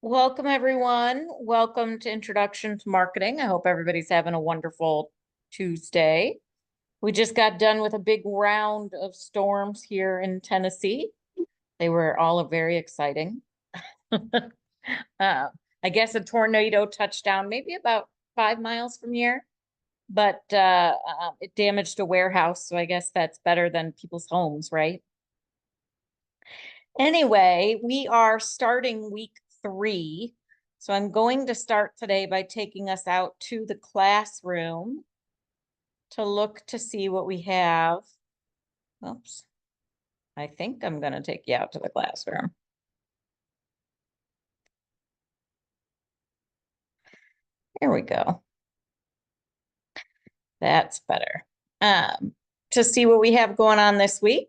Welcome, everyone. Welcome to Introduction to Marketing. I hope everybody's having a wonderful Tuesday. We just got done with a big round of storms here in Tennessee. They were all very exciting. I guess a tornado touched down maybe about 5 miles from here, but it damaged a warehouse. So I guess that's better than people's homes, right? Anyway, we are starting week 3. So I'm going to start today by taking us out to the classroom to look to see what we have. Oops. I think I'm going to take you out to the classroom. Here we go. That's better. To see what we have going on this week.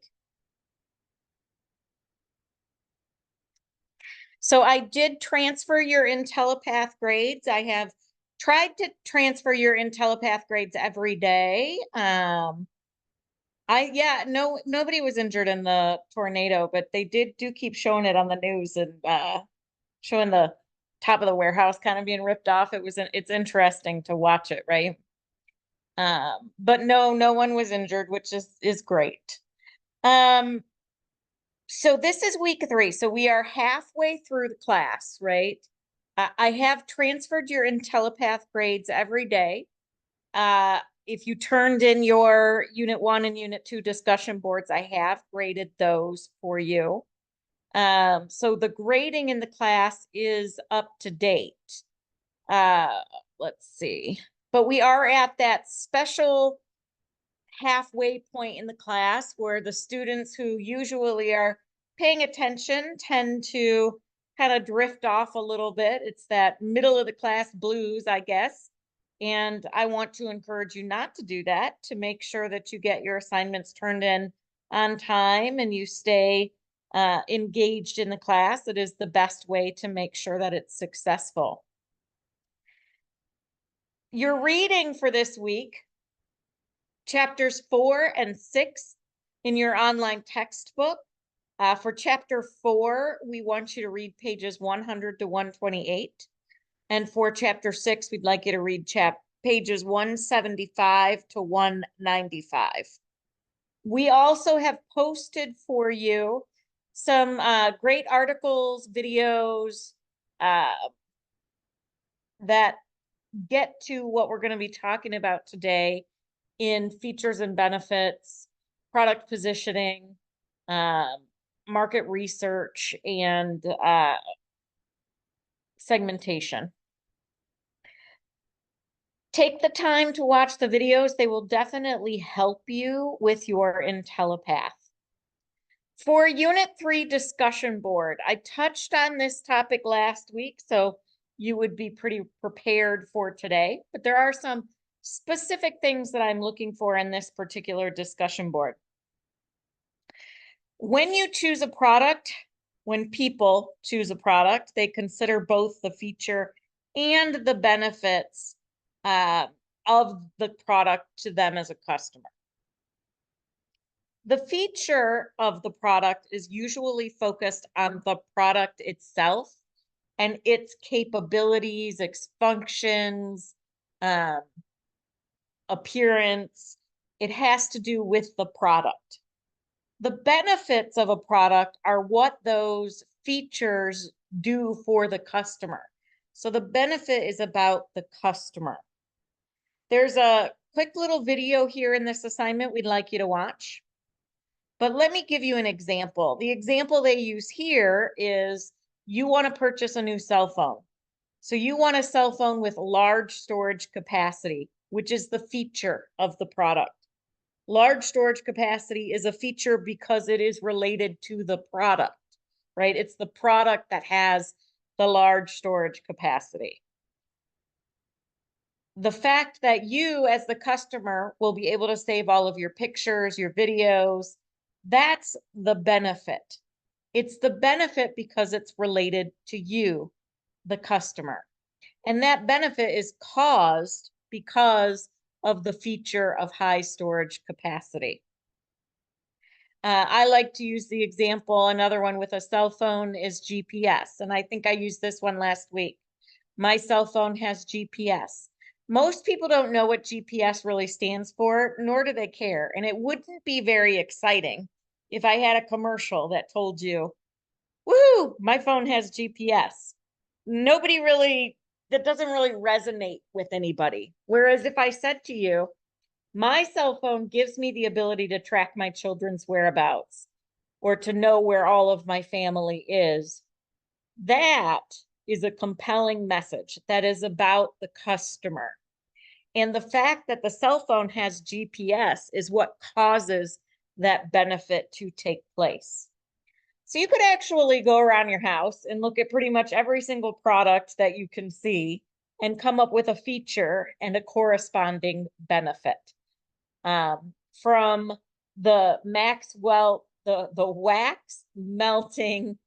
So I did transfer your IntelliPath grades. I have tried to transfer your IntelliPath grades every day. Nobody was injured in the tornado, but they do keep showing it on the news and showing the top of the warehouse kind of being ripped off. It's interesting to watch it, right? But no one was injured, which is great. So this is week 3. So we are halfway through the class, right? I have transferred your IntelliPath grades every day. If you turned in your Unit 1 and Unit 2 discussion boards, I have graded those for you. So the grading in the class is up to date. Let's see. But we are at that special halfway point in the class where the students who usually are paying attention tend to kind of drift off a little bit. It's that middle of the class blues, I guess. And I want to encourage you not to do that, to make sure that you get your assignments turned in on time and you stay engaged in the class. It is the best way to make sure that it's successful. Your reading for this week, chapters 4 and 6 in your online textbook. For chapter 4, we want you to read pages 100 to 128. And for chapter 6, we'd like you to read pages 175 to 195. We also have posted for you some great articles, videos that get to what we're going to be talking about today in features and benefits, product positioning, market research, and segmentation. Take the time to watch the videos. They will definitely help you with your IntelliPath. For Unit 3 discussion board, I touched on this topic last week, so you would be pretty prepared for today. But there are some specific things that I'm looking for in this particular discussion board. When you choose a product, when people choose a product, they consider both the feature and the benefits of the product to them as a customer. The feature of the product is usually focused on the product itself and its capabilities, its functions, appearance. It has to do with the product. The benefits of a product are what those features do for the customer. So the benefit is about the customer. There's a quick little video here in this assignment we'd like you to watch. But let me give you an example. The example they use here is you want to purchase a new cell phone. So you want a cell phone with large storage capacity, which is the feature of the product. Large storage capacity is a feature because it is related to the product, right? It's the product that has the large storage capacity. The fact that you, as the customer, will be able to save all of your pictures, your videos, that's the benefit. It's the benefit because it's related to you, the customer. And that benefit is caused because of the feature of high storage capacity. I like to use the example, another one with a cell phone is GPS. And I think I used this one last week. My cell phone has GPS. Most people don't know what GPS really stands for, nor do they care. And it wouldn't be very exciting if I had a commercial that told you, woo, my phone has GPS. Nobody really, that doesn't really resonate with anybody. Whereas if I said to you, my cell phone gives me the ability to track my children's whereabouts or to know where all of my family is, that is a compelling message that is about the customer. And the fact that the cell phone has GPS is what causes that benefit to take place. So you could actually go around your house and look at pretty much every single product that you can see and come up with a feature and a corresponding benefit. From the the wax melting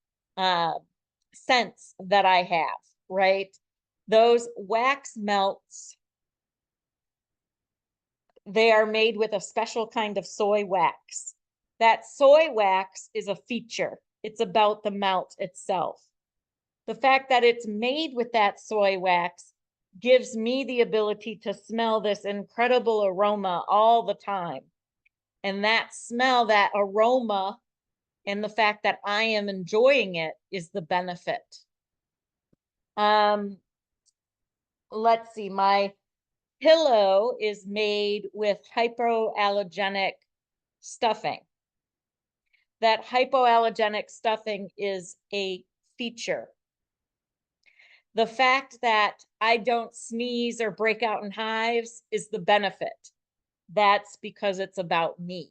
scents that I have, right? Those wax melts, they are made with a special kind of soy wax. That soy wax is a feature. It's about the melt itself. The fact that it's made with that soy wax gives me the ability to smell this incredible aroma all the time. And that smell, that aroma, and the fact that I am enjoying it is the benefit. Let's see, my pillow is made with hypoallergenic stuffing. That hypoallergenic stuffing is a feature. The fact that I don't sneeze or break out in hives is the benefit. That's because it's about me.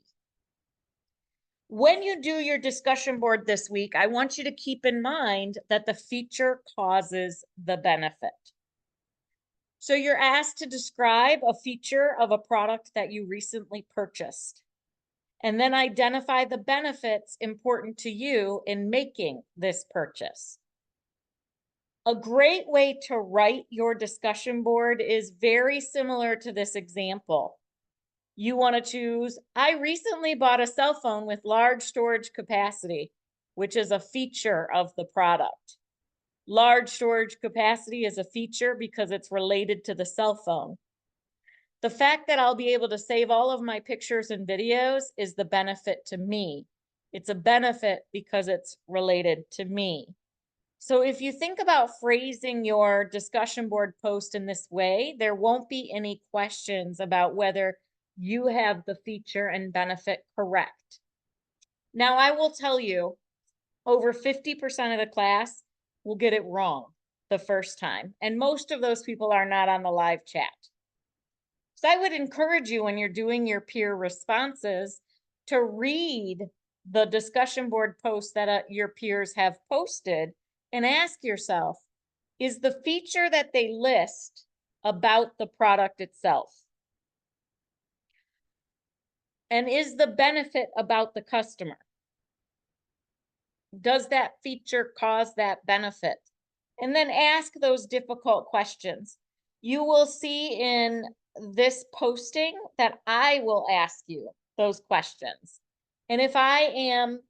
When you do your discussion board this week, I want you to keep in mind that the feature causes the benefit. So you're asked to describe a feature of a product that you recently purchased, and then identify the benefits important to you in making this purchase. A great way to write your discussion board is very similar to this example. You want to choose, I recently bought a cell phone with large storage capacity, which is a feature of the product. Large storage capacity is a feature because it's related to the cell phone. The fact that I'll be able to save all of my pictures and videos is the benefit to me. It's a benefit because it's related to me. So if you think about phrasing your discussion board post in this way, there won't be any questions about whether you have the feature and benefit correct. Now, I will tell you, over 50% of the class will get it wrong the first time. And most of those people are not on the live chat. So I would encourage you when you're doing your peer responses to read the discussion board posts that your peers have posted and ask yourself, is the feature that they list about the product itself? And is the benefit about the customer? Does that feature cause that benefit? And then ask those difficult questions. You will see in this posting that I will ask you those questions. And if I am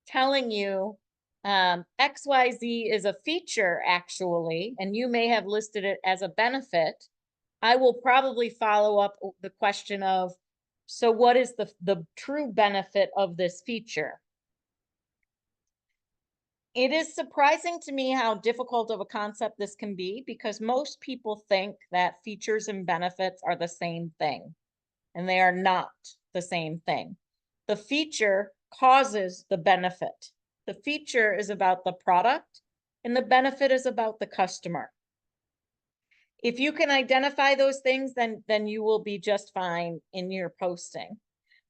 telling you XYZ is a feature actually, and you may have listed it as a benefit, I will probably follow up the question of, so what is the true benefit of this feature? It is surprising to me how difficult of a concept this can be because most people think that features and benefits are the same thing, and they are not the same thing. The feature causes the benefit. The feature is about the product, and the benefit is about the customer. If you can identify those things, then you will be just fine in your posting.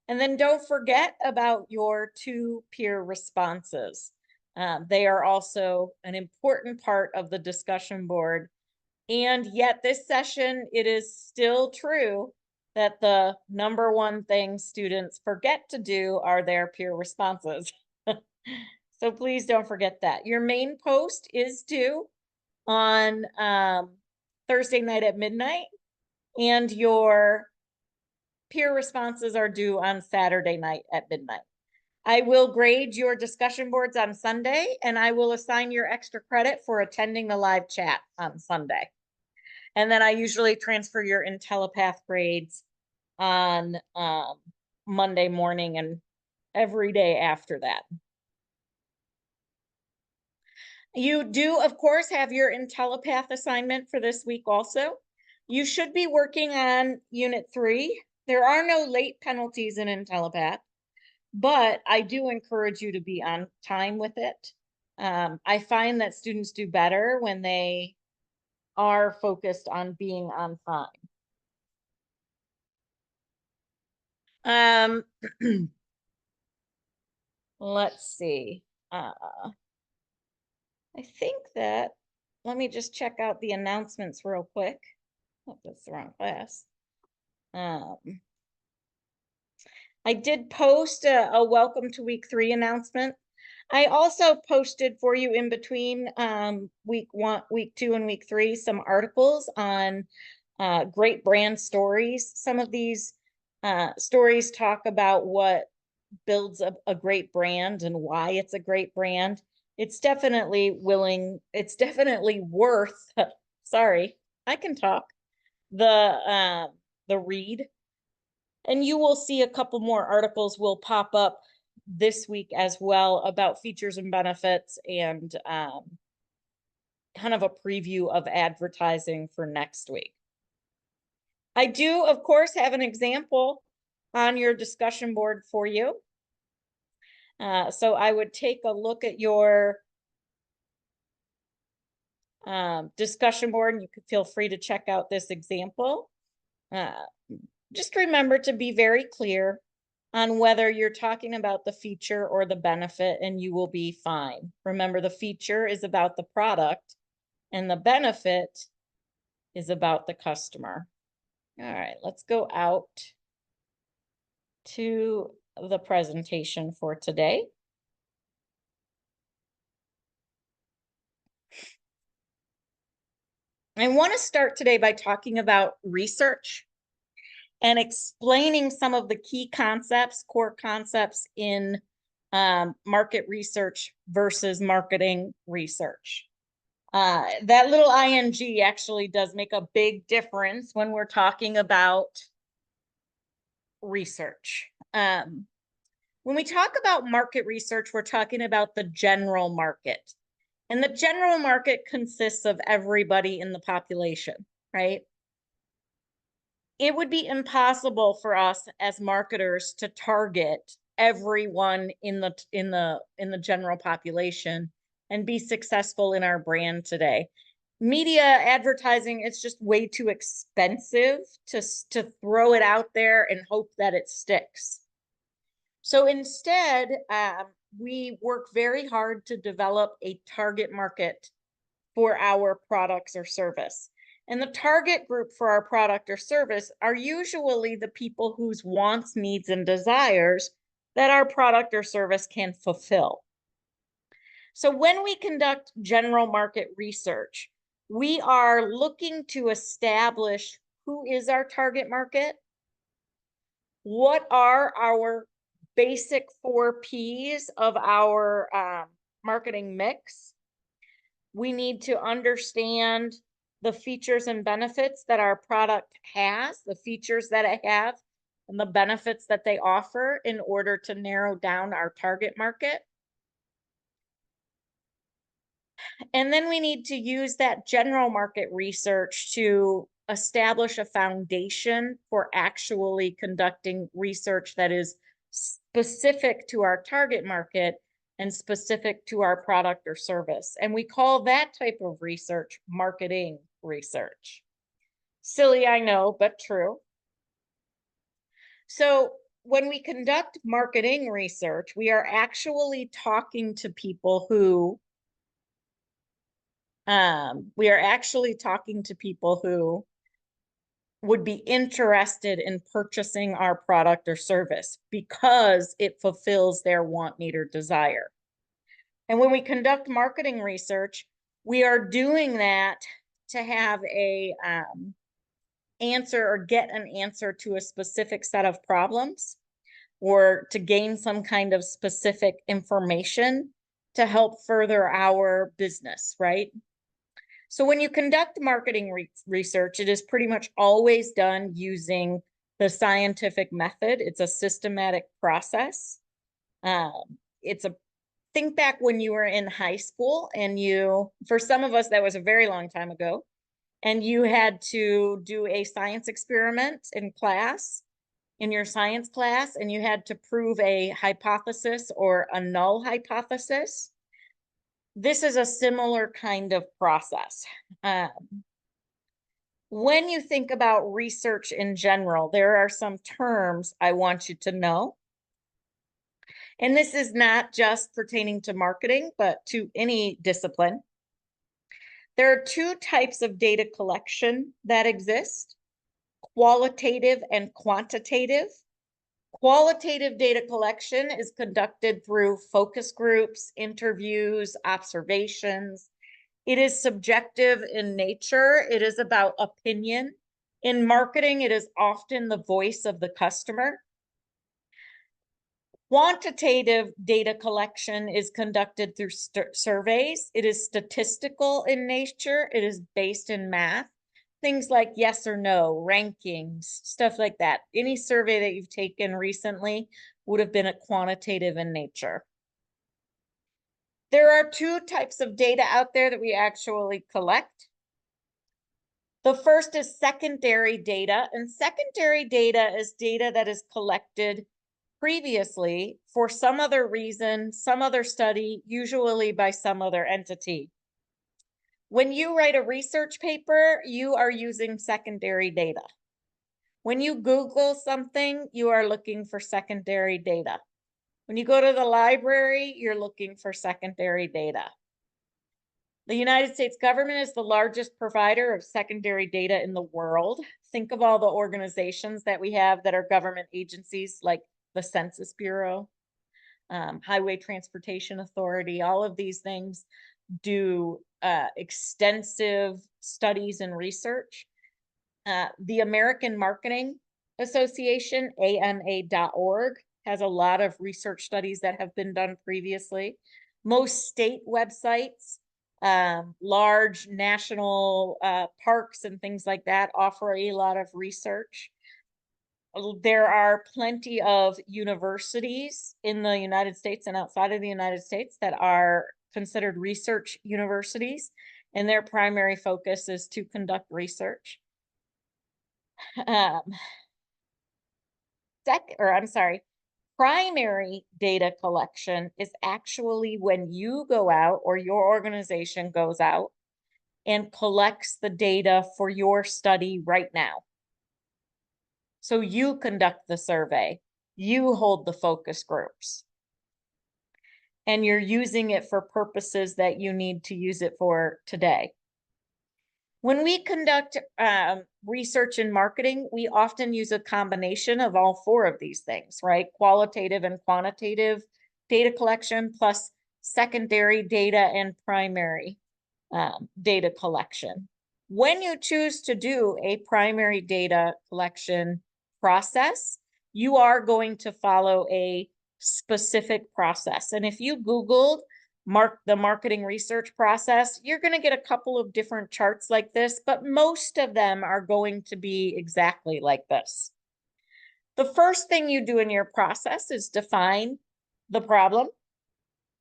And then don't forget about your 2 peer responses. They are also an important part of the discussion board. And yet this session, it is still true that the #1 thing students forget to do are their peer responses. So please don't forget that. Your main post is due on Thursday night at midnight, and your peer responses are due on Saturday night at midnight. I will grade your discussion boards on Sunday, and I will assign your extra credit for attending the live chat on Sunday. And then I usually transfer your IntelliPath grades on Monday morning and every day after that. You do, of course, have your IntelliPath assignment for this week also. You should be working on Unit 3. There are no late penalties in IntelliPath, but I do encourage you to be on time with it. I find that students do better when they are focused on being on time. Let's see. I think that, let me just check out the announcements real quick. Oh, that's the wrong class. I did post a welcome to week 3 announcement. I also posted for you in between week 1, week 2, and week 3 some articles on great brand stories. Some of these stories talk about what builds a great brand and why it's a great brand. It's definitely worth, sorry, I can talk, the read. And you will see a couple more articles will pop up this week as well about features and benefits and kind of a preview of advertising for next week. I do, of course, have an example on your discussion board for you. So I would take a look at your discussion board, and you could feel free to check out this example. Just remember to be very clear on whether you're talking about the feature or the benefit, and you will be fine. Remember, the feature is about the product and the benefit is about the customer. All right, let's go out to the presentation for today. I want to start today by talking about research and explaining some of the key concepts, core concepts in market research versus marketing research. That little ing actually does make a big difference when we're talking about research. When we talk about market research, we're talking about the general market. And the general market consists of everybody in the population, right? It would be impossible for us as marketers to target everyone in the general population and be successful in our brand today. Media advertising, it's just way too expensive to throw it out there and hope that it sticks. So instead, we work very hard to develop a target market for our products or service. And the target group for our product or service are usually the people whose wants, needs, and desires that our product or service can fulfill. So when we conduct general market research, we are looking to establish who is our target market, what are our basic 4 Ps of our marketing mix. We need to understand the features and benefits that our product has, the features that it has, and the benefits that they offer in order to narrow down our target market. And then we need to use that general market research to establish a foundation for actually conducting research that is specific to our target market and specific to our product or service. And we call that type of research marketing research. Silly, I know, but true. So when we conduct marketing research, we are actually talking to people who would be interested in purchasing our product or service because it fulfills their want, need, or desire. And when we conduct marketing research, we are doing that to have a answer or get an answer to a specific set of problems. or to gain some kind of specific information to help further our business, right? So when you conduct marketing research, it is pretty much always done using the scientific method. It's a systematic process. It's a think back when you were in high school and for some of us, that was a very long time ago, and you had to do a science experiment in your science class, and you had to prove a hypothesis or a null hypothesis. This is a similar kind of process. When you think about research in general, there are some terms I want you to know. And this is not just pertaining to marketing, but to any discipline. There are two types of data collection that exist: qualitative and quantitative. Qualitative data collection is conducted through focus groups, interviews, observations. It is subjective in nature. It is about opinion. In marketing, it is often the voice of the customer. Quantitative data collection is conducted through surveys. It is statistical in nature. It is based in math. Things like yes or no, rankings, stuff like that. Any survey that you've taken recently would have been a quantitative in nature. There are two types of data out there that we actually collect. The first is secondary data, and secondary data is data that is collected previously for some other reason, some other study, usually by some other entity. When you write a research paper, you are using secondary data. When you Google something, you are looking for secondary data. When you go to the library, you're looking for secondary data. The United States government is the largest provider of secondary data in the world. Think of all the organizations that we have that are government agencies, like the Census Bureau, Highway Transportation Authority. All of these things do extensive studies and research. The American Marketing Association, AMA.org, has a lot of research studies that have been done previously. Most state websites, large national parks and things like that, offer a lot of research. There are plenty of universities in the United States and outside of the United States that are considered research universities, and their primary focus is to conduct research. Primary data collection is actually when you go out or your organization goes out and collects the data for your study right now. So you conduct the survey, you hold the focus groups, and you're using it for purposes that you need to use it for today. When we conduct research in marketing, we often use a combination of all four of these things, right? Qualitative and quantitative data collection plus secondary data and primary data collection. When you choose to do a primary data collection process, you are going to follow a specific process. And if you Googled the marketing research process, you're going to get a couple of different charts like this, but most of them are going to be exactly like this. The first thing you do in your process is define the problem.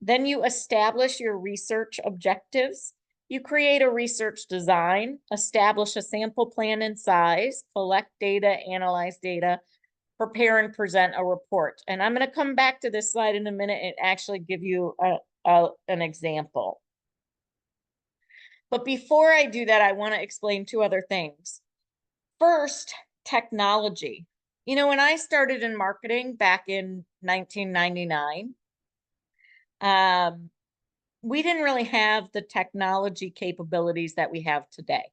Then you establish your research objectives. You create a research design, establish a sample plan and size, collect data, analyze data, prepare and present a report. And I'm going to come back to this slide in a minute and actually give you an example. But before I do that, I want to explain two other things. First, technology. You know, when I started in marketing back in 1999, we didn't really have the technology capabilities that we have today.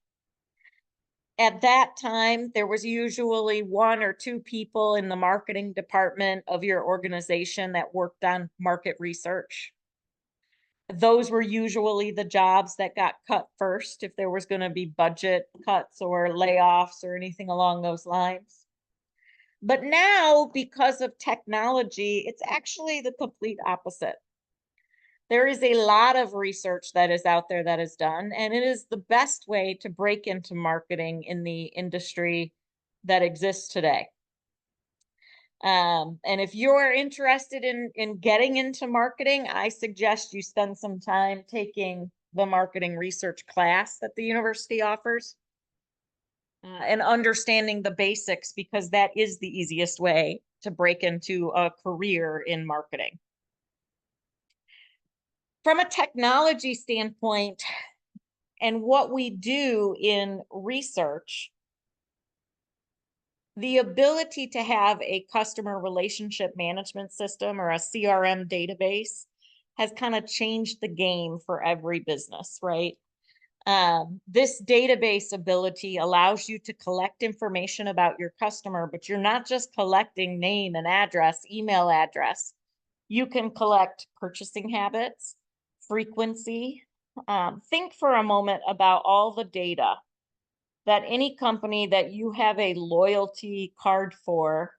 At that time, there was usually one or two people in the marketing department of your organization that worked on market research. Those were usually the jobs that got cut first if there was going to be budget cuts or layoffs or anything along those lines. But now, because of technology, it's actually the complete opposite. There is a lot of research that is out there that is done, and it is the best way to break into marketing in the industry that exists today. And if you're interested in getting into marketing, I suggest you spend some time taking the marketing research class that the university offers, and understanding the basics, because that is the easiest way to break into a career in marketing. From a technology standpoint and what we do in research, the ability to have a customer relationship management system or a CRM database has kind of changed the game for every business, right? This database ability allows you to collect information about your customer, but you're not just collecting name and address, email address. You can collect purchasing habits, frequency. Think for a moment about all the data that any company that you have a loyalty card for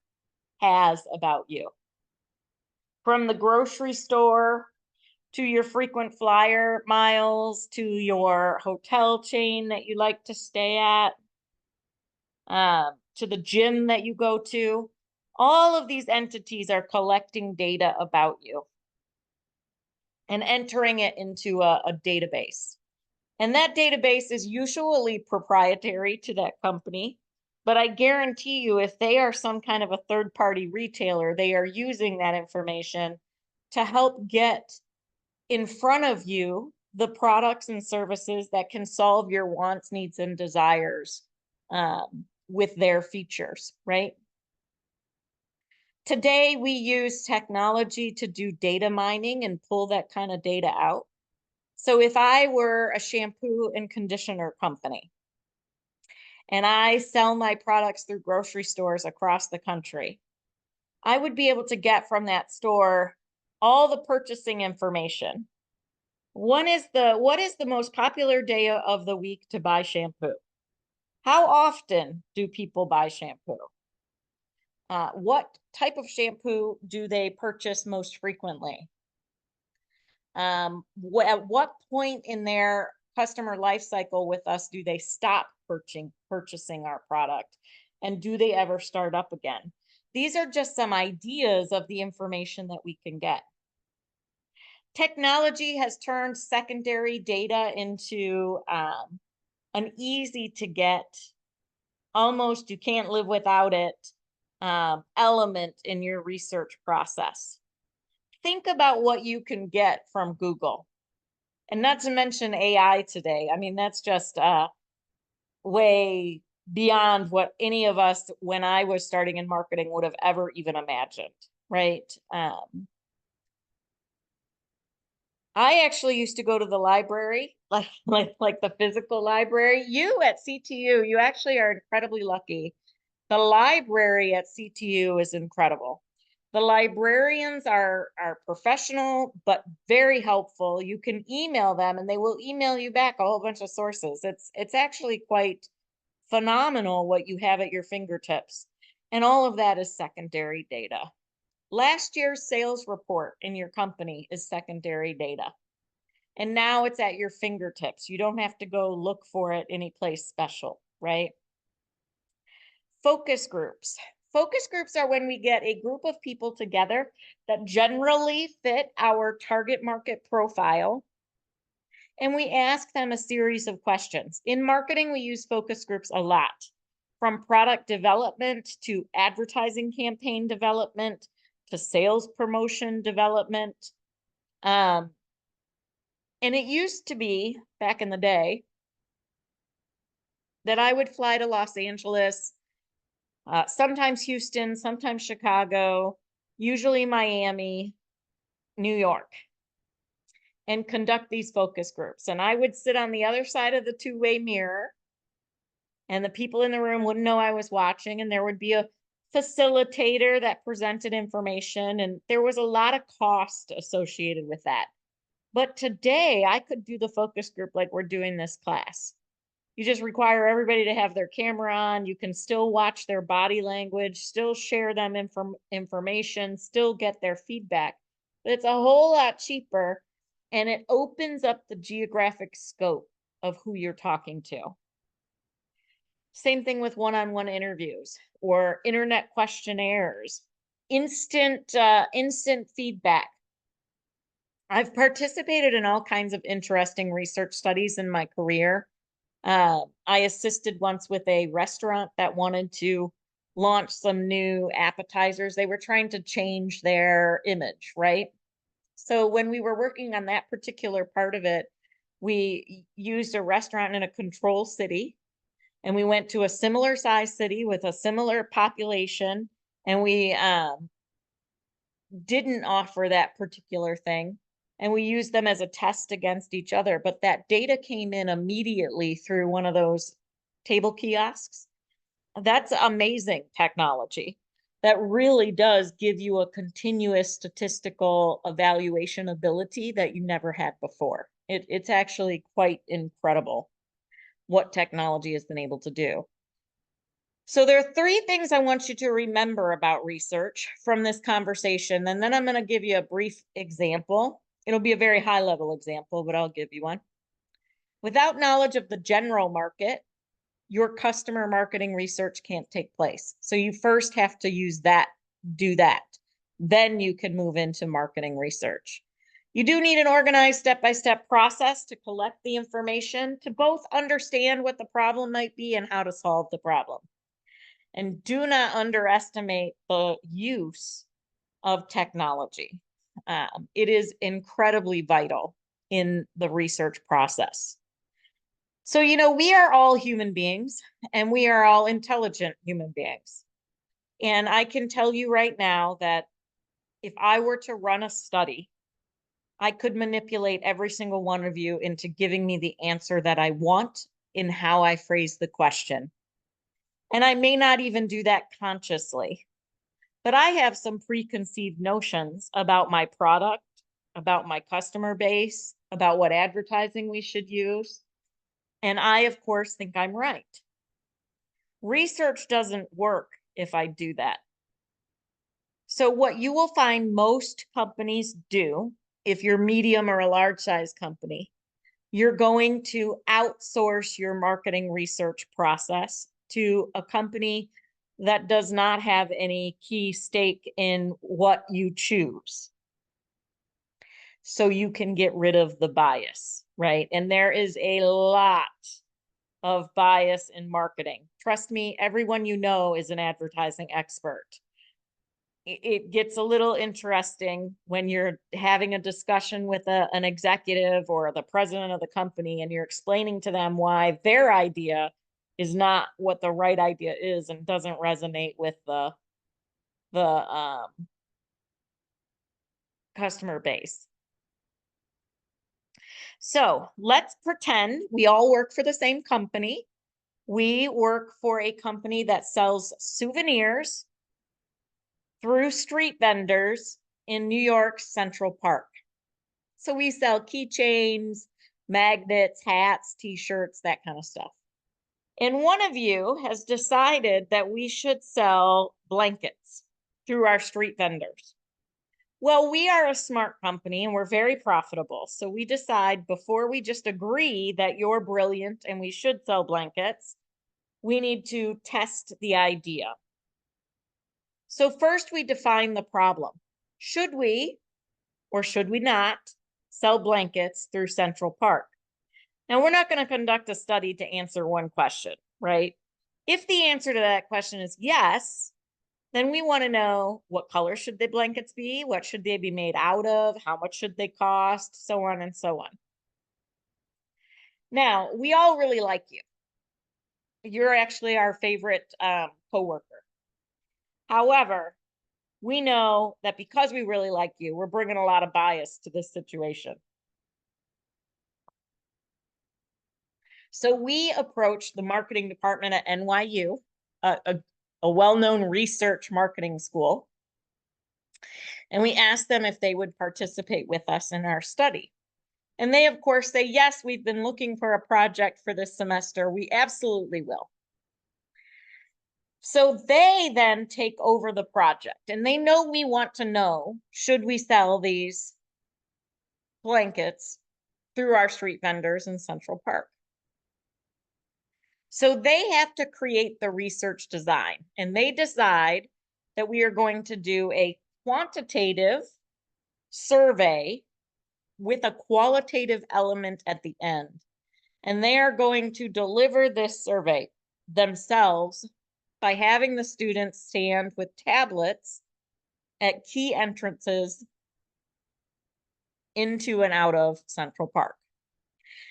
has about you. From the grocery store to your frequent flyer miles, to your hotel chain that you like to stay at, to the gym that you go to. All of these entities are collecting data about you and entering it into a database. And that database is usually proprietary to that company. But I guarantee you, if they are some kind of a third-party retailer, they are using that information to help get in front of you the products and services that can solve your wants, needs, and desires with their features, right? Today, we use technology to do data mining and pull that kind of data out. So if I were a shampoo and conditioner company and I sell my products through grocery stores across the country, I would be able to get from that store all the purchasing information. What is the most popular day of the week to buy shampoo? How often do people buy shampoo? What type of shampoo do they purchase most frequently? At what point in their customer life cycle with us do they stop purchasing our product? And do they ever start up again? These are just some ideas of the information that we can get. Technology has turned secondary data into an easy to get, almost you can't live without it element in your research process. Think about what you can get from Google. And not to mention AI today. I mean, that's just way beyond what any of us, when I was starting in marketing, would have ever even imagined, right? I actually used to go to the library, like the physical library. You at CTU, you actually are incredibly lucky. The library at CTU is incredible. The librarians are professional, but very helpful. You can email them and they will email you back a whole bunch of sources. It's actually quite phenomenal what you have at your fingertips. And all of that is secondary data. Last year's sales report in your company is secondary data. And now it's at your fingertips. You don't have to go look for it anyplace special, right? Focus groups. Focus groups are when we get a group of people together that generally fit our target market profile, and we ask them a series of questions. In marketing, we use focus groups a lot, from product development to advertising campaign development to sales promotion development. And it used to be, back in the day, that I would fly to Los Angeles, sometimes Houston, sometimes Chicago, usually Miami, New York, and conduct these focus groups. And I would sit on the other side of the two-way mirror, and the people in the room wouldn't know I was watching, and there would be a facilitator that presented information, and there was a lot of cost associated with that. But today I could do the focus group like we're doing this class. You just require everybody to have their camera on. You can still watch their body language, still share them information, still get their feedback. But it's a whole lot cheaper, and it opens up the geographic scope of who you're talking to. Same thing with one-on-one interviews or internet questionnaires, instant feedback. I've participated in all kinds of interesting research studies in my career. I assisted once with a restaurant that wanted to launch some new appetizers. They were trying to change their image, right? So when we were working on that particular part of it, we used a restaurant in a control city, and we went to a similar size city with a similar population, and we didn't offer that particular thing, and we used them as a test against each other. But that data came in immediately through one of those table kiosks. That's amazing technology. That really does give you a continuous statistical evaluation ability that you never had before. It's actually quite incredible what technology has been able to do. So there are three things I want you to remember about research from this conversation, and then I'm going to give you a brief example. It'll be a very high level example, but I'll give you one. Without knowledge of the general market, your customer marketing research can't take place. So you first have to do that. Then you can move into marketing research. You do need an organized step-by-step process to collect the information to both understand what the problem might be and how to solve the problem. And do not underestimate the use of technology. It is incredibly vital in the research process. So, we are all human beings, and we are all intelligent human beings. And I can tell you right now that if I were to run a study, I could manipulate every single one of you into giving me the answer that I want in how I phrase the question. And I may not even do that consciously, but I have some preconceived notions about my product, about my customer base, about what advertising we should use. And I, of course, think I'm right. Research doesn't work if I do that. So what you will find most companies do, if you're medium or a large size company, you're going to outsource your marketing research process to a company that does not have any key stake in what you choose. So you can get rid of the bias, right? And there is a lot of bias in marketing. Trust me, everyone you know is an advertising expert. It gets a little interesting when you're having a discussion with an executive or the president of the company, and you're explaining to them why their idea is not what the right idea is and doesn't resonate with the customer base. So let's pretend we all work for the same company. We work for a company that sells souvenirs through street vendors in New York's Central Park. So we sell keychains, magnets, hats, t-shirts, that kind of stuff. And one of you has decided that we should sell blankets through our street vendors. Well, we are a smart company and we're very profitable. So we decide, before we just agree that you're brilliant and we should sell blankets, we need to test the idea. So first we define the problem. Should we or should we not sell blankets through Central Park? Now, we're not going to conduct a study to answer one question, right? If the answer to that question is yes, then we want to know, what color should the blankets be? What should they be made out of? How much should they cost? So on and so on. Now, we all really like you. You're actually our favorite coworker. However, we know that because we really like you, we're bringing a lot of bias to this situation. So we approached the marketing department at NYU, a well-known research marketing school, and we asked them if they would participate with us in our study. And they, of course, say, yes, we've been looking for a project for this semester. We absolutely will. So they then take over the project, and they know we want to know, should we sell these blankets through our street vendors in Central Park? So they have to create the research design, and they decide that we are going to do a quantitative survey with a qualitative element at the end. And they are going to deliver this survey themselves by having the students stand with tablets at key entrances into and out of Central Park.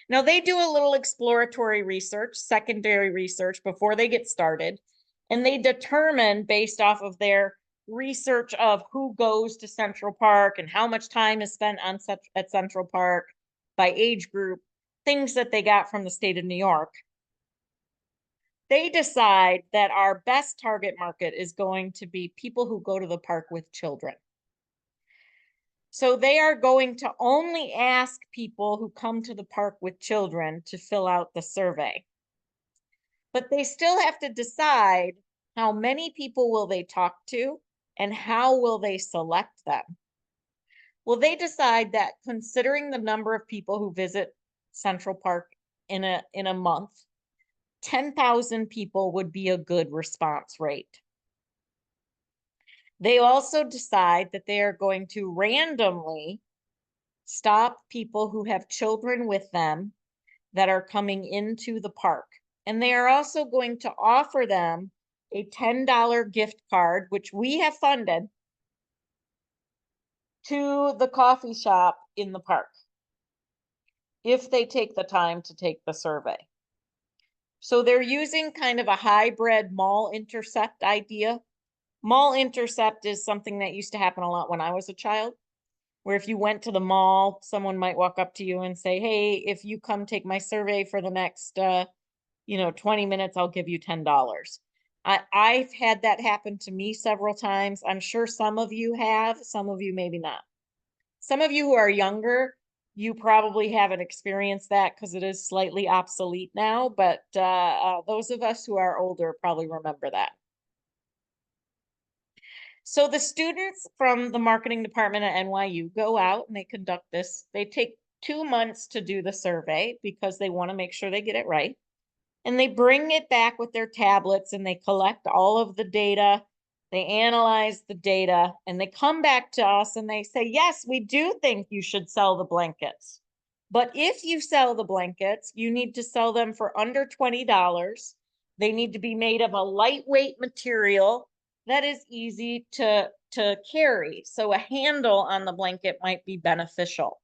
Now, they do a little exploratory research, secondary research before they get started, and they determine based off of their research of who goes to Central Park and how much time is spent at Central Park by age group, things that they got from the state of New York. They decide that our best target market is going to be people who go to the park with children. So they are going to only ask people who come to the park with children to fill out the survey. But they still have to decide how many people will they talk to and how will they select them. Well, they decide that considering the number of people who visit Central Park in a month, 10,000 people would be a good response rate. They also decide that they are going to randomly stop people who have children with them that are coming into the park. And they are also going to offer them a $10 gift card, which we have funded, to the coffee shop in the park if they take the time to take the survey. So they're using kind of a hybrid mall intercept idea. Mall intercept is something that used to happen a lot when I was a child, where if you went to the mall, someone might walk up to you and say, hey, if you come take my survey for the next 20 minutes, I'll give you $10. I've had that happen to me several times. I'm sure some of you have, some of you maybe not. Some of you who are younger, you probably haven't experienced that because it is slightly obsolete now, but those of us who are older probably remember that. So the students from the marketing department at NYU go out and they conduct this. They take 2 months to do the survey because they want to make sure they get it right. And they bring it back with their tablets and they collect all of the data. They analyze the data and they come back to us and they say, yes, we do think you should sell the blankets. But if you sell the blankets, you need to sell them for under $20. They need to be made of a lightweight material that is easy to carry. So a handle on the blanket might be beneficial.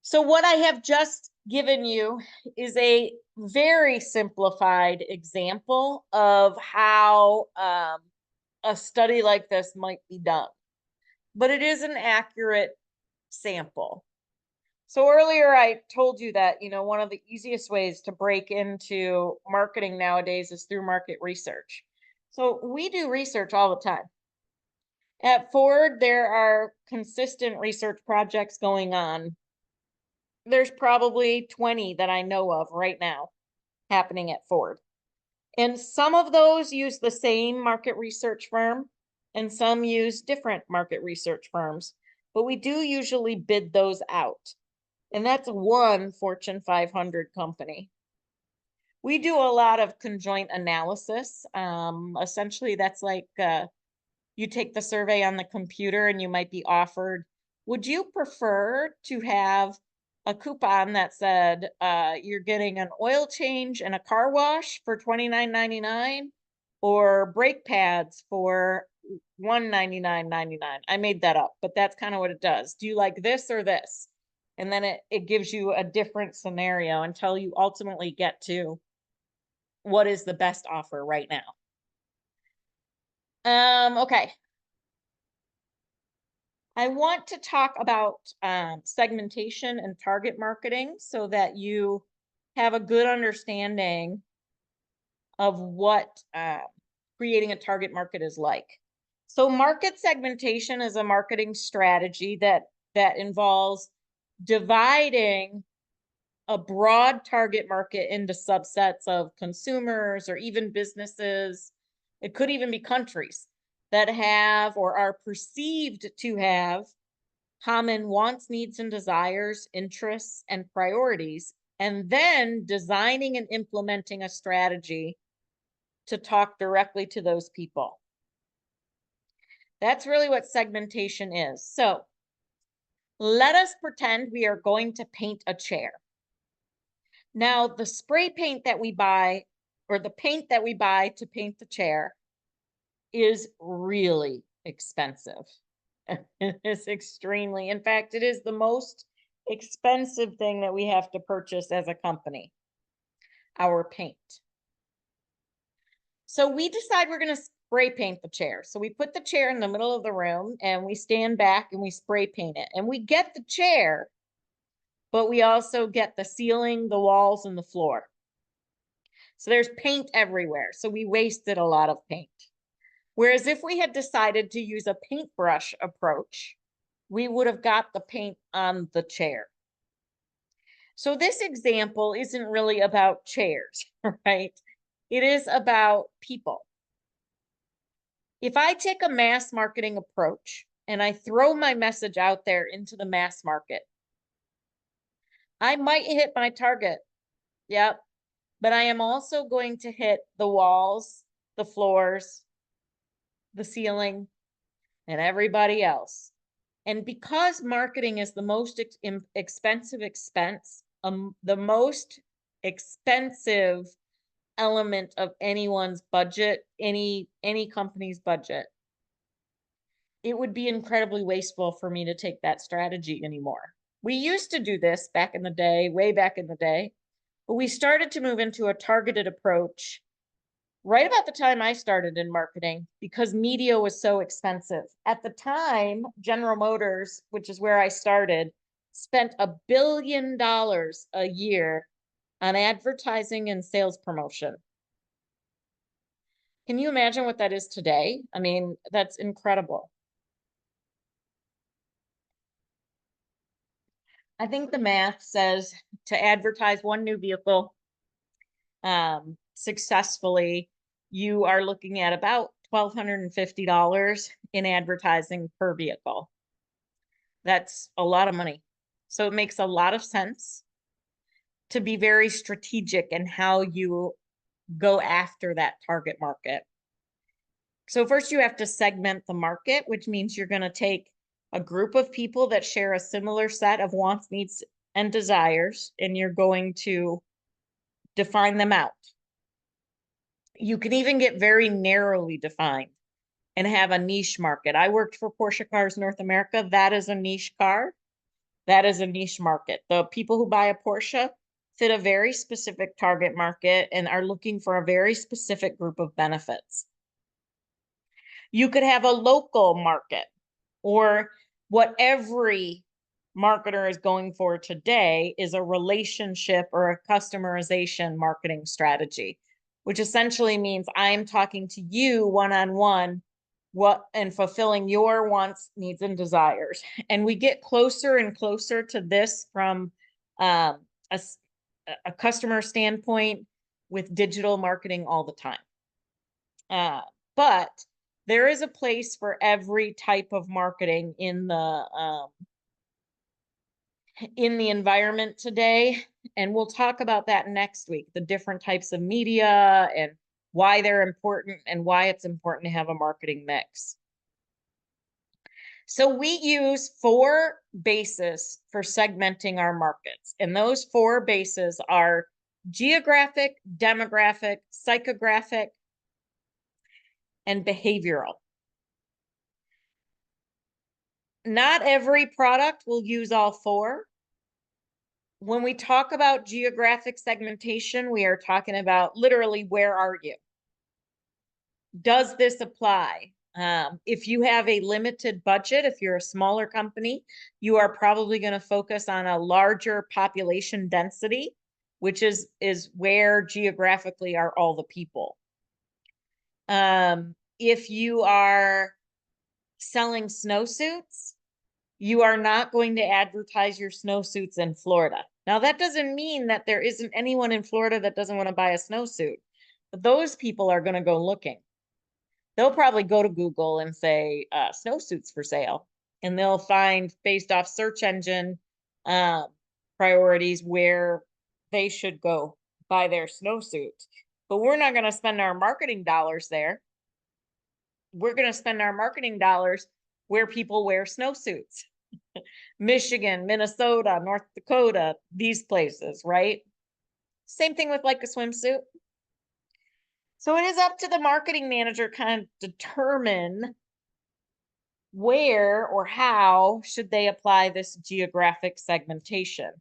So what I have just given you is a very simplified example of how a study like this might be done, but it is an accurate sample. So earlier I told you that, one of the easiest ways to break into marketing nowadays is through market research. So we do research all the time. At Ford, there are consistent research projects going on. There's probably 20 that I know of right now happening at Ford. And some of those use the same market research firm and some use different market research firms, but we do usually bid those out. And that's one Fortune 500 company. We do a lot of conjoint analysis. Essentially, that's like you take the survey on the computer and you might be offered, would you prefer to have a coupon that said you're getting an oil change and a car wash for $29.99 or brake pads for $199.99? I made that up, but that's kind of what it does. Do you like this or this? And then it gives you a different scenario until you ultimately get to what is the best offer right now. Okay. I want to talk about segmentation and target marketing so that you have a good understanding of what creating a target market is like. So market segmentation is a marketing strategy that involves dividing a broad target market into subsets of consumers or even businesses. It could even be countries that have or are perceived to have common wants, needs, and desires, interests, and priorities, and then designing and implementing a strategy to talk directly to those people. That's really what segmentation is. So let us pretend we are going to paint a chair. Now, the spray paint that we buy, or the paint that we buy to paint the chair, is really expensive. It's extremely, in fact, it is the most expensive thing that we have to purchase as a company, our paint. So we decide we're going to spray paint the chair. So we put the chair in the middle of the room and we stand back and we spray paint it. And we get the chair, but we also get the ceiling, the walls, and the floor. So there's paint everywhere. So we wasted a lot of paint. Whereas if we had decided to use a paintbrush approach, we would have got the paint on the chair. So this example isn't really about chairs, right? It is about people. If I take a mass marketing approach and I throw my message out there into the mass market, I might hit my target. Yep. But I am also going to hit the walls, the floors, the ceiling, and everybody else. And because marketing is the most expensive expense, the most expensive element of anyone's budget, any company's budget, it would be incredibly wasteful for me to take that strategy anymore. We used to do this back in the day, way back in the day, but we started to move into a targeted approach right about the time I started in marketing because media was so expensive. At the time, General Motors, which is where I started, spent $1 billion a year on advertising and sales promotion. Can you imagine what that is today? I mean, that's incredible. I think the math says to advertise one new vehicle successfully, you are looking at about $1,250 in advertising per vehicle. That's a lot of money. So it makes a lot of sense to be very strategic in how you go after that target market. So first you have to segment the market, which means you're going to take a group of people that share a similar set of wants, needs, and desires, and you're going to define them out. You can even get very narrowly defined and have a niche market. I worked for Porsche Cars North America. That is a niche car. That is a niche market. The people who buy a Porsche fit a very specific target market and are looking for a very specific group of benefits. You could have a local market, or what every marketer is going for today is a relationship or a customization marketing strategy, which essentially means I'm talking to you one-on-one and fulfilling your wants, needs, and desires. And we get closer and closer to this from a customer standpoint with digital marketing all the time. But there is a place for every type of marketing in the environment today. And we'll talk about that next week, the different types of media and why they're important and why it's important to have a marketing mix. So we use 4 bases for segmenting our markets. And those 4 bases are geographic, demographic, psychographic, and behavioral. Not every product will use all 4. When we talk about geographic segmentation, we are talking about literally, where are you? Does this apply? If you have a limited budget, if you're a smaller company, you are probably going to focus on a larger population density, which is where geographically are all the people. If you are selling snowsuits, You are not going to advertise your snowsuits in Florida. Now, that doesn't mean that there isn't anyone in Florida that doesn't want to buy a snowsuit, but those people are going to go looking. They'll probably go to Google and say snowsuits for sale, and they'll find based off search engine uh, priorities where they should go buy their snowsuit. But we're not going to spend our marketing dollars there. We're going to spend our marketing dollars where people wear snowsuits. Michigan, Minnesota, North Dakota, these places, right? Same thing with like a swimsuit. So it is up to the marketing manager kind of determine where or how should they apply this geographic segmentation.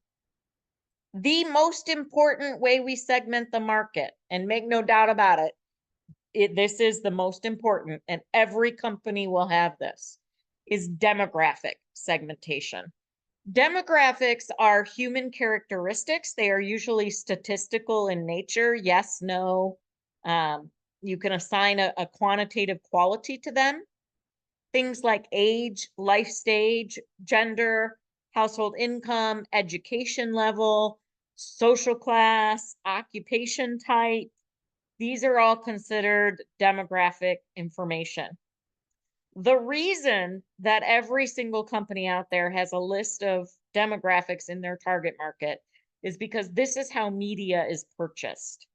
The most important way we segment the market, and make no doubt about it, this is the most important, and every company will have this, is demographic segmentation. Demographics are human characteristics. They are usually statistical in nature. Yes, no. You can assign a quantitative quality to them. Things like age, life stage, gender, household income, education level, social class, occupation type. These are all considered demographic information. The reason that every single company out there has a list of demographics in their target market is because this is how media is purchased.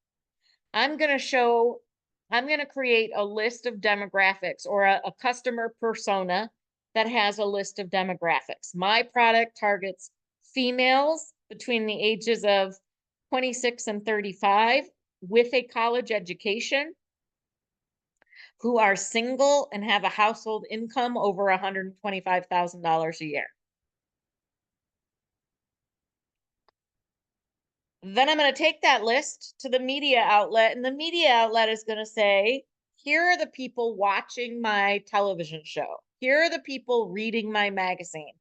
I'm going to create a list of demographics or a customer persona that has a list of demographics. My product targets females between the ages of 26 and 35 with a college education, who are single and have a household income over $125,000 a year. Then I'm going to take that list to the media outlet, and the media outlet is going to say, here are the people watching my television show. Here are the people reading my magazine.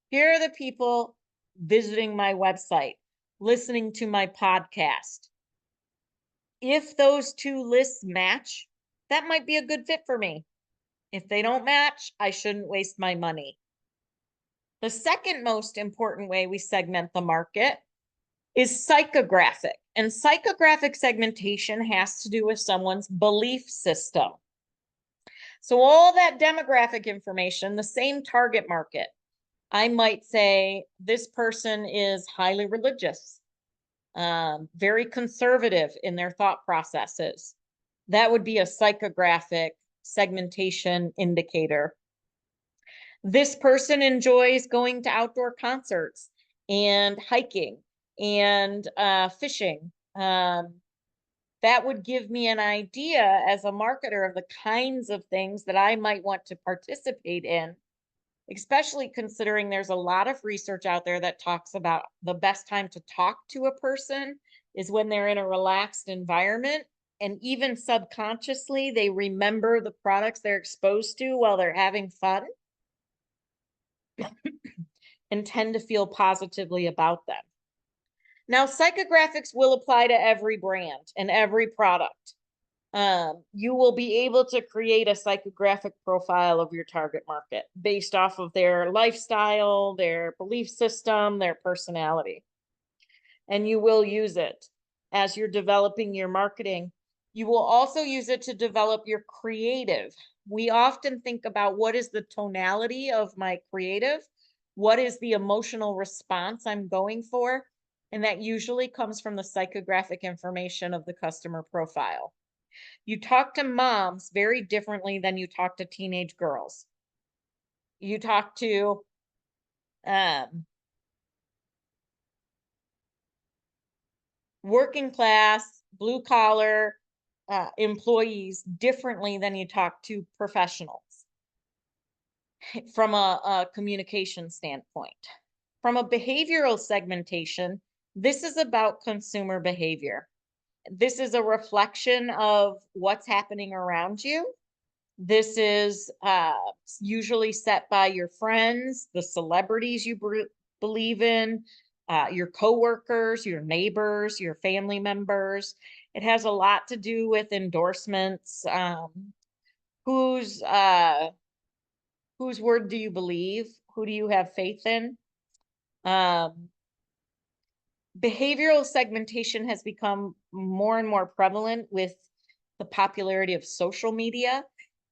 Here are the people visiting my website, listening to my podcast. If those two lists match, that might be a good fit for me. If they don't match, I shouldn't waste my money. The second most important way we segment the market is psychographic. And psychographic segmentation has to do with someone's belief system. So all that demographic information, the same target market, I might say this person is highly religious, very conservative in their thought processes. That would be a psychographic segmentation indicator. This person enjoys going to outdoor concerts and hiking and fishing. That would give me an idea as a marketer of the kinds of things that I might want to participate in, especially considering there's a lot of research out there that talks about the best time to talk to a person is when they're in a relaxed environment. And even subconsciously, they remember the products they're exposed to while they're having fun and tend to feel positively about them. Now, psychographics will apply to every brand and every product. You will be able to create a psychographic profile of your target market based off of their lifestyle, their belief system, their personality. And you will use it as you're developing your marketing. You will also use it to develop your creative. We often think about what is the tonality of my creative? What is the emotional response I'm going for? And that usually comes from the psychographic information of the customer profile. You talk to moms very differently than you talk to teenage girls. You talk to working class, blue collar employees differently than you talk to professionals from a communication standpoint. From a behavioral segmentation, this is about consumer behavior. This is a reflection of what's happening around you. This is usually set by your friends, the celebrities you believe in, your coworkers, your neighbors, your family members. It has a lot to do with endorsements. Whose word do you believe? Who do you have faith in? Behavioral segmentation has become more and more prevalent with the popularity of social media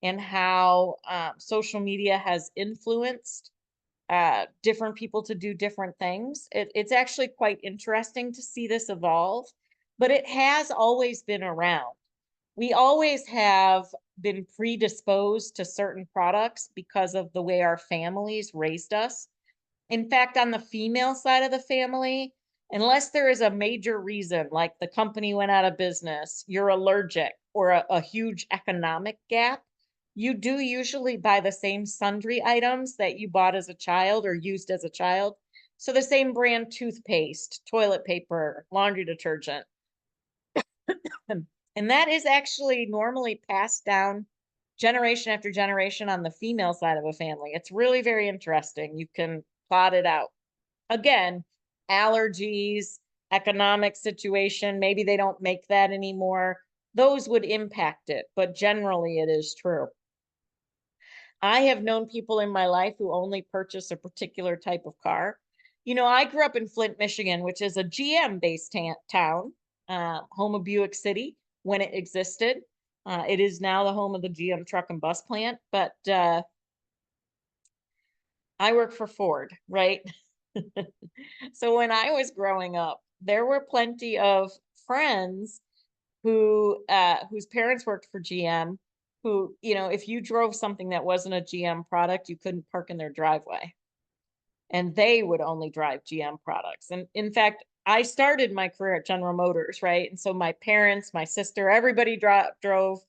and how social media has influenced different people to do different things. It's actually quite interesting to see this evolve, but it has always been around. We always have been predisposed to certain products because of the way our families raised us. In fact, on the female side of the family, unless there is a major reason, like the company went out of business, you're allergic, or a huge economic gap, you do usually buy the same sundry items that you bought as a child or used as a child. So the same brand toothpaste, toilet paper, laundry detergent. And that is actually normally passed down generation after generation on the female side of a family. It's really very interesting. You can plot it out. Again, allergies, economic situation, maybe they don't make that anymore. Those would impact it, but generally it is true. I have known people in my life who only purchase a particular type of car. You know, I grew up in Flint, Michigan, which is a GM-based town, home of Buick City when it existed. It is now the home of the GM truck and bus plant, but I work for Ford, right? So when I was growing up, there were plenty of friends who whose parents worked for GM, who, you know, if you drove something that wasn't a GM product, you couldn't park in their driveway. And they would only drive GM products. And in fact, I started my career at General Motors, right? And so my parents, my sister, everybody drove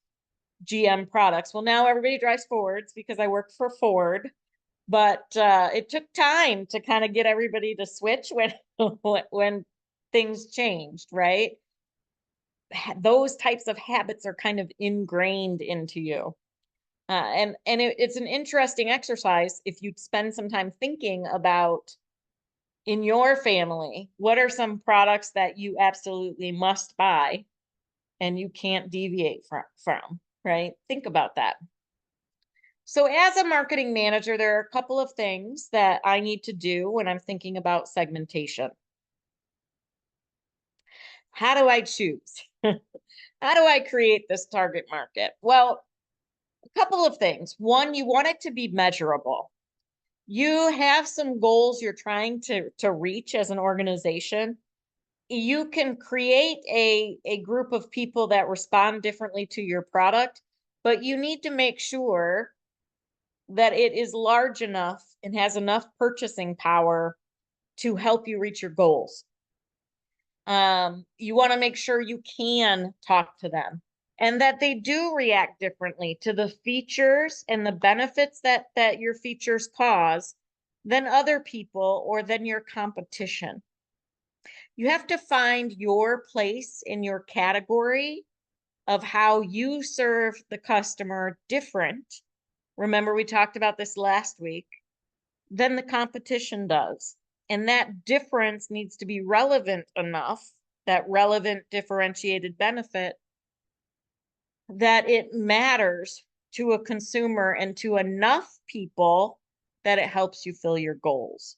GM products. Well, now everybody drives Fords because I work for Ford. But it took time to kind of get everybody to switch when when things changed, right? Those types of habits are kind of ingrained into you. And it's an interesting exercise if you spend some time thinking about, in your family, what are some products that you absolutely must buy and you can't deviate from, right? Think about that. So as a marketing manager, there are a couple of things that I need to do when I'm thinking about segmentation. How do I choose? How do I create this target market? Well, a couple of things. One, you want it to be measurable. You have some goals you're trying to reach as an organization. You can create a group of people that respond differently to your product, but you need to make sure that it is large enough and has enough purchasing power to help you reach your goals. You want to make sure you can talk to them and that they do react differently to the features and the benefits that your features cause than other people or than your competition. You have to find your place in your category of how you serve the customer different. Remember, we talked about this last week, than the competition does. And that difference needs to be relevant enough, that relevant differentiated benefit, that it matters to a consumer and to enough people that it helps you fill your goals.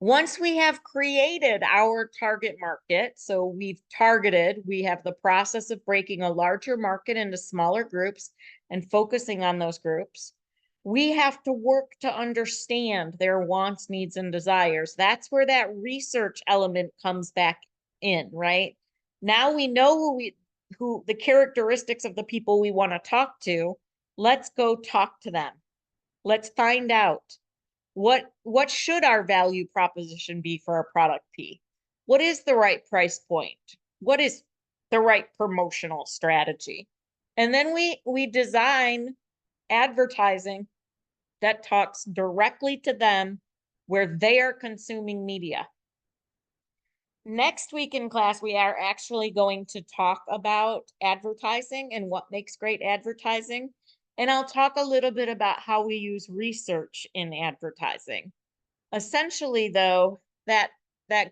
Once we have created our target market, so we have the process of breaking a larger market into smaller groups and focusing on those groups. We have to work to understand their wants, needs, and desires. That's where that research element comes back in, right? Now we know who the characteristics of the people we want to talk to. Let's go talk to them. Let's find out what should our value proposition be for our product P? What is the right price point? What is the right promotional strategy? And then we design advertising that talks directly to them where they are consuming media. Next week in class, we are actually going to talk about advertising and what makes great advertising. And I'll talk a little bit about how we use research in advertising. Essentially, though, that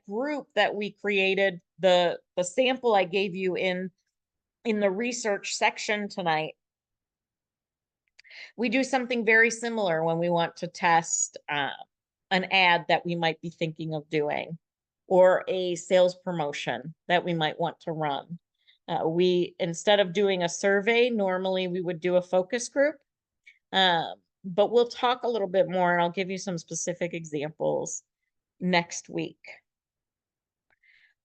group that we created, the sample I gave you in the research section tonight, We do something very similar when we want to test an ad that we might be thinking of doing, or a sales promotion that we might want to run. Instead of doing a survey, normally we would do a focus group. But we'll talk a little bit more and I'll give you some specific examples next week.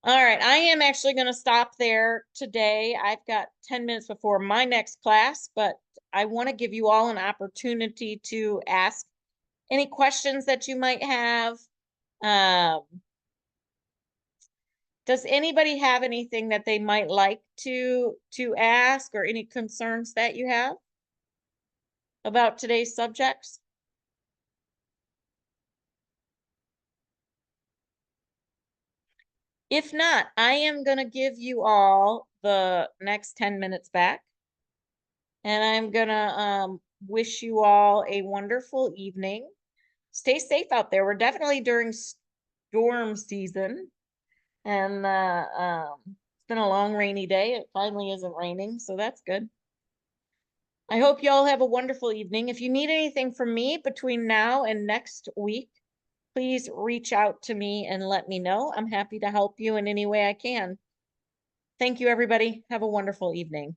All right, I am actually going to stop there today. I've got 10 minutes before my next class, but I want to give you all an opportunity to ask any questions that you might have. Does anybody have anything that they might like to ask, or any concerns that you have about today's subjects? If not, I am going to give you all the next 10 minutes back. And I'm going to wish you all a wonderful evening. Stay safe out there. We're definitely during storm season. And it's been a long rainy day. It finally isn't raining, so that's good. I hope you all have a wonderful evening. If you need anything from me between now and next week, please reach out to me and let me know. I'm happy to help you in any way I can. Thank you, everybody. Have a wonderful evening.